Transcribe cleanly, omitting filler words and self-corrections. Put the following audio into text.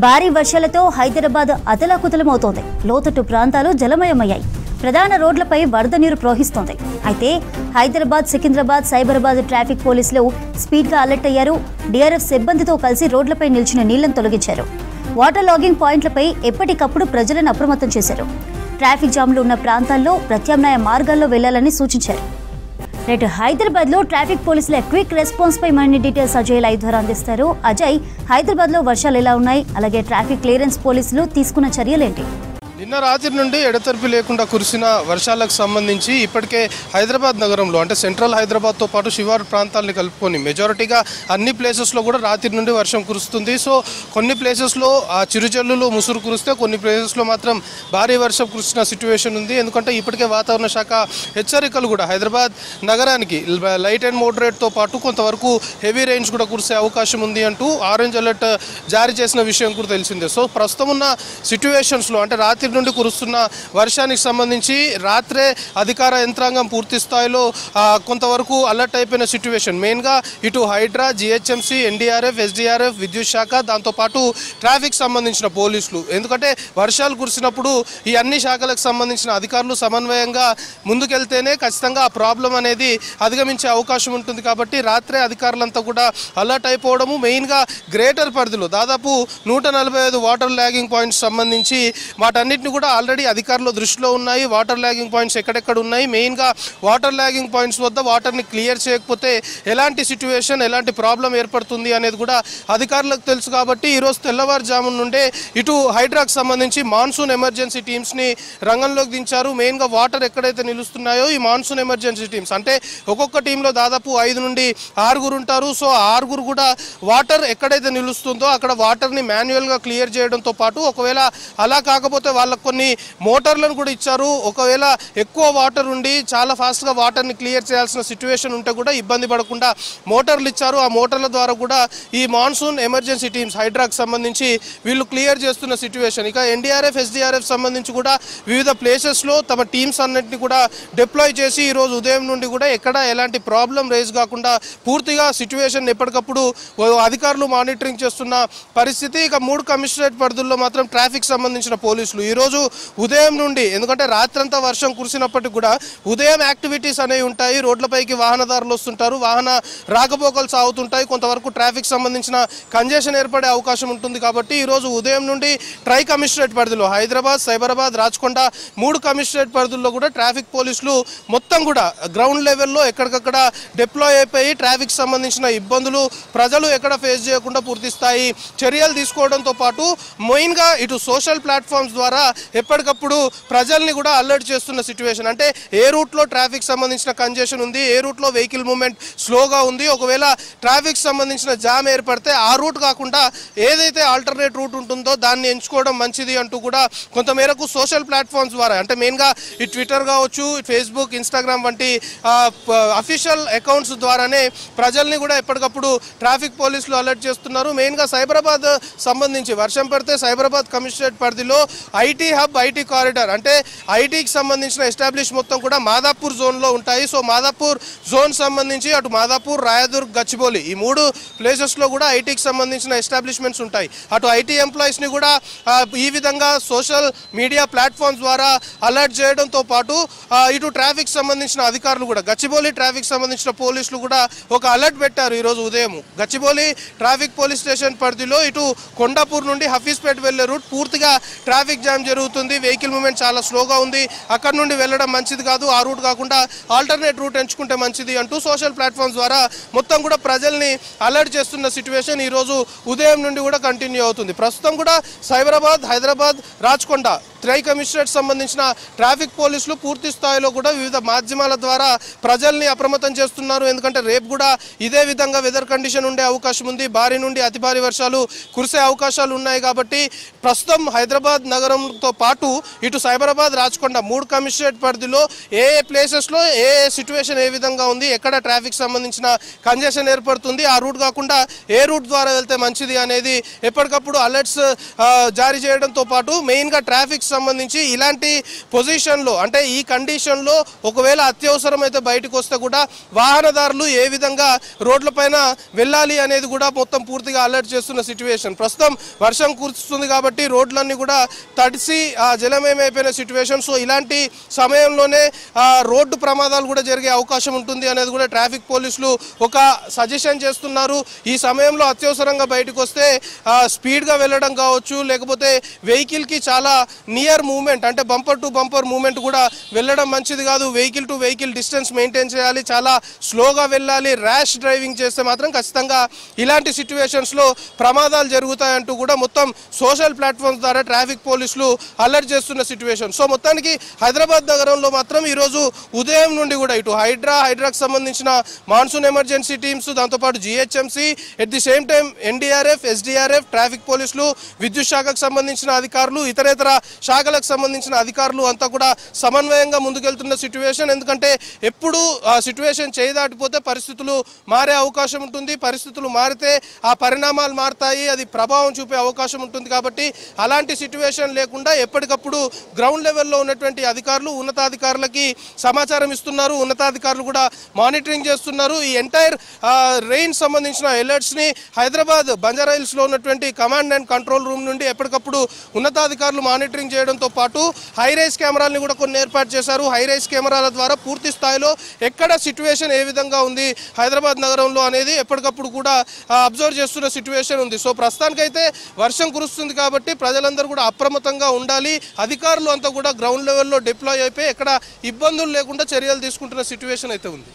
భారీ వర్షాలతో హైదరాబాద్ అతలాకుతలమవుతోంది. లోతట్టు ప్రాంతాలు జలమయమయ్యాయి. ప్రధాన రోడ్లపై వరద నీరు ప్రవహిస్తోంది. అయితే హైదరాబాద్, సికింద్రాబాద్, సైబరాబాద్ ట్రాఫిక్ పోలీసులు స్పీడ్గా అలర్ట్ అయ్యారు. డీఆర్ఎఫ్ సిబ్బందితో కలిసి రోడ్లపై నిలిచిన నీళ్లను తొలగించారు. వాటర్ లాగింగ్ పాయింట్లపై ఎప్పటికప్పుడు ప్రజలను అప్రమత్తం చేశారు. ట్రాఫిక్ జామ్లు ఉన్న ప్రాంతాల్లో ప్రత్యామ్నాయ మార్గాల్లో వెళ్లాలని సూచించారు. రేటు హైదరాబాద్లో ట్రాఫిక్ పోలీసుల క్విక్ రెస్పాన్స్ పై మరిన్ని డీటెయిల్స్ అజయ్ లైవ్ ద్వారా అందిస్తారు. అజయ్, హైదరాబాద్లో వర్షాలు ఎలా ఉన్నాయి, అలాగే ట్రాఫిక్ క్లియరెన్స్ పోలీసులు తీసుకున్న చర్యలేంటి? నిన్న రాత్రి నుండి ఎడతెరిపి లేకుండా కురిసిన వర్షాలకు సంబంధించి ఇప్పటికే హైదరాబాద్ నగరంలో అంటే సెంట్రల్ హైదరాబాద్తో పాటు శివారు ప్రాంతాలని కలుపుకొని మెజారిటీగా అన్ని ప్లేసెస్లో కూడా రాత్రి నుండి వర్షం కురుస్తుంది. సో కొన్ని ప్లేసెస్లో ఆ చిరుజల్లులు ముసురు కురిస్తే కొన్ని ప్లేసెస్లో మాత్రం భారీ వర్షం కురిసిన సిచ్యువేషన్ ఉంది. ఎందుకంటే ఇప్పటికే వాతావరణ శాఖ హెచ్చరికలు కూడా హైదరాబాద్ నగరానికి లైట్ అండ్ మోడరేట్తో పాటు కొంతవరకు హెవీ రెయిన్స్ కూడా కురిసే అవకాశం ఉంది అంటూ ఆరెంజ్ అలర్ట్ జారీ చేసిన విషయం కూడా తెలిసిందే. సో ప్రస్తుతం ఉన్న సిచ్యువేషన్స్లో అంటే రాత్రి నుండి కురుస్తున్న వర్షానికి సంబంధించి రాత్రే అధికార యంత్రాంగం పూర్తి స్థాయిలో కొంతవరకు అలర్ట్ అయిపోయిన సిచ్యువేషన్. మెయిన్గా ఇటు హైడ్రా, జిహెచ్ఎంసీ, ఎన్డీఆర్ఎఫ్, ఎస్డీఆర్ఎఫ్, విద్యుత్ శాఖ, దాంతోపాటు ట్రాఫిక్ సంబంధించిన పోలీసులు. ఎందుకంటే వర్షాలు కురిసినప్పుడు ఈ అన్ని శాఖలకు సంబంధించిన అధికారులు సమన్వయంగా ముందుకెళ్తేనే ఖచ్చితంగా ఆ ప్రాబ్లం అనేది అధిగమించే అవకాశం ఉంటుంది. కాబట్టి రాత్రే అధికారులంతా కూడా అలర్ట్ అయిపోవడము, మెయిన్గా గ్రేటర్ పరిధిలో దాదాపు 145 వాటర్ ల్యాగింగ్ పాయింట్స్ సంబంధించి వాటన్నిటిని కూడా ఆల్రెడీ అధికారులు దృష్టిలో ఉన్నాయి. వాటర్ ల్యాగింగ్ పాయింట్స్ ఎక్కడెక్కడ ఉన్నాయి, మెయిన్గా వాటర్ ల్యాగింగ్ పాయింట్స్ వద్ద వాటర్ని క్లియర్ చేయకపోతే ఎలాంటి సిచ్యువేషన్, ఎలాంటి ప్రాబ్లం ఏర్పడుతుంది అనేది కూడా అధికారులకు తెలుసు. కాబట్టి ఈరోజు తెల్లవారుజాము నుండే ఇటు హైడ్రాకు సంబంధించి మాన్సూన్ ఎమర్జెన్సీ టీమ్స్ని రంగంలోకి దించారు. మెయిన్గా వాటర్ ఎక్కడైతే నిలుస్తున్నాయో ఈ మాన్సూన్ ఎమర్జెన్సీ టీమ్స్ అంటే ఒక్కొక్క టీంలో దాదాపు 5 నుండి 6 ఉంటారు. సో 6 కూడా వాటర్ ఎక్కడైతే నిలుస్తుందో అక్కడ వాటర్ని మాన్యువల్గా క్లియర్ చేయడంతో పాటు ఒకవేళ అలా కాకపోతే వాళ్ళకు కొన్ని మోటార్లను కూడా ఇచ్చారు. ఒకవేళ ఎక్కువ వాటర్ ఉండి చాలా ఫాస్ట్గా వాటర్ని క్లియర్ చేయాల్సిన సిచ్యువేషన్ ఉంటే కూడా ఇబ్బంది పడకుండా మోటార్లు ఇచ్చారు. ఆ మోటార్ల ద్వారా కూడా ఈ మాన్సూన్ ఎమర్జెన్సీ టీమ్స్ హైడ్రాకు సంబంధించి వీళ్ళు క్లియర్ చేస్తున్న సిచ్యువేషన్. ఇక ఎన్డీఆర్ఎఫ్, ఎస్డీఆర్ఎఫ్ సంబంధించి కూడా వివిధ ప్లేసెస్లో తమ టీమ్స్ అన్నింటినీ కూడా డిప్లాయ్ చేసి ఈరోజు ఉదయం నుండి కూడా ఎక్కడ ఎలాంటి ప్రాబ్లం రేజ్ కాకుండా పూర్తిగా సిచ్యువేషన్ ఎప్పటికప్పుడు అధికారులు మానిటరింగ్ చేస్తున్న పరిస్థితి. ఇక 3 కమిషనరేట్ పరిధుల్లో మాత్రం ట్రాఫిక్ సంబంధించిన పోలీసులు ఈరోజు ఉదయం నుండి, ఎందుకంటే రాత్రంతా వర్షం కురిసినప్పటికీ కూడా ఉదయం యాక్టివిటీస్ అనేవి ఉంటాయి. రోడ్లపైకి వాహనదారులు వస్తుంటారు, వాహన రాకపోకలు సాగుతుంటాయి, కొంతవరకు ట్రాఫిక్ సంబంధించిన కంజెషన్ ఏర్పడే అవకాశం ఉంటుంది. కాబట్టి ఈరోజు ఉదయం నుండి ట్రై కమిషనరేట్ పరిధిలో హైదరాబాద్, సైబరాబాద్, రాచకొండ 3 కమిషనరేట్ పరిధుల్లో కూడా ట్రాఫిక్ పోలీసులు మొత్తం కూడా గ్రౌండ్ లెవెల్లో ఎక్కడికక్కడ డిప్లాయ్ అయిపోయి ట్రాఫిక్ సంబంధించిన ఇబ్బందులు ప్రజలు ఎక్కడ ఫేస్ చేయకుండా పూర్తి స్థాయి చర్యలు తీసుకోవడంతో పాటు మెయిన్గా ఇటు సోషల్ ప్లాట్ఫామ్స్ ద్వారా ఎప్పటికప్పుడు ప్రజల్ని కూడా అలర్ట్ చేస్తున్న సిచ్యువేషన్. అంటే ఏ రూట్లో ట్రాఫిక్ సంబంధించిన కంజెషన్ ఉంది, ఏ రూట్లో వెహికల్ మూవ్మెంట్ స్లోగా ఉంది, ఒకవేళ ట్రాఫిక్ సంబంధించిన జామ్ ఏర్పడితే ఆ రూట్ కాకుండా ఏదైతే ఆల్టర్నేట్ రూట్ ఉంటుందో దాన్ని ఎంచుకోవడం మంచిది అంటూ కూడా కొంతమేరకు సోషల్ ప్లాట్ఫామ్స్ ద్వారా అంటే మెయిన్గా ఈ ట్విట్టర్ కావచ్చు, ఫేస్బుక్, ఇన్స్టాగ్రామ్ వంటి అఫీషియల్ అకౌంట్స్ ద్వారానే ప్రజల్ని కూడా ఎప్పటికప్పుడు ట్రాఫిక్ పోలీసులు అలర్ట్ చేస్తున్నారు. మెయిన్గా సైబరాబాద్ సంబంధించి వర్షం పడితే సైబరాబాద్ కమిషనరేట్ పరిధిలో ఐటీ హబ్, ఐటీ కారిడార్ అంటే ఐటీకి సంబంధించిన ఎస్టాబ్లిష్ మొత్తం కూడా మాదాపూర్ జోన్లో ఉంటాయి. సో మాదాపూర్ జోన్ సంబంధించి అటు మాదాపూర్, రాయదుర్గ్, గచ్చిబౌలి ఈ 3 ప్లేసెస్లో కూడా ఐటీకి సంబంధించిన ఎస్టాబ్లిష్మెంట్స్ ఉంటాయి. అటు ఐటీ ఎంప్లాయీస్ని కూడా ఈ విధంగా సోషల్ మీడియా ప్లాట్ఫామ్స్ ద్వారా అలర్ట్ చేయడంతో పాటు ఇటు ట్రాఫిక్ సంబంధించిన అధికారులు కూడా గచ్చిబౌలి ట్రాఫిక్ సంబంధించిన పోలీసులు కూడా ఒక అలర్ట్ పెట్టారు. ఈరోజు ఉదయం గచ్చిబౌలి ట్రాఫిక్ పోలీస్ స్టేషన్ పరిధిలో ఇటు కొండాపూర్ నుండి హఫీజ్పేట్ వెళ్లే రూట్ పూర్తిగా ట్రాఫిక్ జామ్ జరుగుతుంది, వెహికల్ మూవ్మెంట్ చాలా స్లోగా ఉంది, అక్కడ నుండి వెళ్ళడం మంచిది కాదు, ఆ రూట్ కాకుండా ఆల్టర్నేట్ రూట్ ఎంచుకుంటే మంచిది అంటూ సోషల్ ప్లాట్ఫామ్స్ ద్వారా మొత్తం కూడా ప్రజల్ని అలర్ట్ చేస్తున్న సిచ్యువేషన్ ఈరోజు ఉదయం నుండి కూడా కంటిన్యూ అవుతుంది. ప్రస్తుతం కూడా సైబరాబాద్, హైదరాబాద్, రాచకొండ ట్రై కమిషనరేట్ సంబంధించిన ట్రాఫిక్ పోలీసులు పూర్తి స్థాయిలో కూడా వివిధ మాధ్యమాల ద్వారా ప్రజల్ని అప్రమత్తం చేస్తున్నారు. ఎందుకంటే రేపు కూడా ఇదే విధంగా వెదర్ కండిషన్ ఉండే అవకాశం ఉంది, భారీ నుండి అతి భారీ వర్షాలు కురిసే అవకాశాలు ఉన్నాయి. కాబట్టి ప్రస్తుతం హైదరాబాద్ నగరంతో పాటు ఇటు సైబరాబాద్, రాచకొండ 3 కమిషనరేట్ పరిధిలో ఏ ప్లేసెస్లో ఏ సిచ్యువేషన్ ఏ విధంగా ఉంది, ఎక్కడ ట్రాఫిక్ సంబంధించిన కంజెషన్ ఏర్పడుతుంది, ఆ రూట్ కాకుండా ఏ రూట్ ద్వారా వెళ్తే మంచిది అనేది ఎప్పటికప్పుడు అలర్ట్స్ జారీ చేయడంతో పాటు మెయిన్గా ట్రాఫిక్ సంబంధించి ఇలాంటి పొజిషన్లో అంటే ఈ కండిషన్లో ఒకవేళ అత్యవసరం అయితే బయటకు వస్తే కూడా వాహనదారులు ఏ విధంగా రోడ్లపైన వెళ్ళాలి అనేది కూడా మొత్తం పూర్తిగా అలర్ట్ చేస్తున్న సిచ్యువేషన్. ప్రస్తుతం వర్షం కురుస్తుంది కాబట్టి రోడ్లన్నీ కూడా తడిసి జలమయమైపోయిన సిచ్యువేషన్. సో ఇలాంటి సమయంలోనే రోడ్డు ప్రమాదాలు కూడా జరిగే అవకాశం ఉంటుంది అనేది కూడా ట్రాఫిక్ పోలీసులు ఒక సజెషన్ చేస్తున్నారు. ఈ సమయంలో అత్యవసరంగా బయటకు వస్తే స్పీడ్గా వెళ్ళడం కావచ్చు, లేకపోతే వెహికల్కి చాలా నియర్ మూవ్మెంట్ అంటే బంపర్ టు బంపర్ మూవ్మెంట్ కూడా వెళ్ళడం మంచిది కాదు. Vehicle to vehicle distance maintain చేయాలి, చాలా స్లోగా వెళ్ళాలి. ర్యాష్ డ్రైవింగ్ చేస్తే మాత్రం ఖచ్చితంగా ఇలాంటి సిచ్యువేషన్స్లో ప్రమాదాలు జరుగుతాయంటూ కూడా మొత్తం సోషల్ ప్లాట్ఫామ్స్ ద్వారా ట్రాఫిక్ పోలీసులు అలర్ట్ చేస్తున్న సిచ్యువేషన్. సో మొత్తానికి హైదరాబాద్ నగరంలో మాత్రం ఈరోజు ఉదయం నుండి కూడా ఇటు హైడ్రాకు సంబంధించిన మాన్సూన్ ఎమర్జెన్సీ టీమ్స్, దాంతోపాటు GHMC, at the same time NDRF, SDRF, traffic పోలీసులు, విద్యుత్ శాఖకు సంబంధించిన అధికారులు, ఇతరేతర శాఖలకు సంబంధించిన అధికారులు అంతా కూడా సమన్వయంగా ముందుకెళ్తున్న సిచ్యువేషన్. ఎందుకంటే ఎప్పుడు ఆ సిచ్యువేషన్ చేయి దాటిపోతే పరిస్థితులు మారే అవకాశం ఉంటుంది. పరిస్థితులు మారితే ఆ పరిణామాలు మారుతాయి, అది ప్రభావం చూపే అవకాశం ఉంటుంది. కాబట్టి అలాంటి సిచ్యువేషన్ లేకుండా ఎప్పటికప్పుడు గ్రౌండ్ లెవెల్లో ఉన్నటువంటి అధికారులు ఉన్నతాధికారులకి సమాచారం ఇస్తున్నారు. ఉన్నతాధికారులు కూడా మానిటరింగ్ చేస్తున్నారు. ఈ ఎంటైర్ రెయిన్ సంబంధించిన అలర్ట్స్ని హైదరాబాద్ బంజారాహిల్స్లో ఉన్నటువంటి కమాండ్ అండ్ కంట్రోల్ రూమ్ నుండి ఎప్పటికప్పుడు ఉన్నతాధికారులు మానిటరింగ్ చేయడంతో పాటు హైరైజ్ కెమెరాలను కూడా కొన్ని ఏర్పాటు చేశారు. హైరైజ్ కెమెరాల ద్వారా పూర్తి స్థాయిలో ఎక్కడ సిచ్యువేషన్ ఏ విధంగా ఉంది హైదరాబాద్ నగరంలో అనేది ఎప్పటికప్పుడు కూడా అబ్జర్వ్ చేస్తున్న సిచ్యువేషన్ ఉంది. సో ప్రస్తుతానికైతే వర్షం కురుస్తుంది కాబట్టి ప్రజలందరూ కూడా అప్రమత్తంగా ఉండాలి. అధికారులు అంతా కూడా గ్రౌండ్ లెవెల్లో డిప్లాయ్ అయిపోయి ఎక్కడ ఇబ్బందులు లేకుండా చర్యలు తీసుకుంటున్న సిచ్యువేషన్ అయితే ఉంది.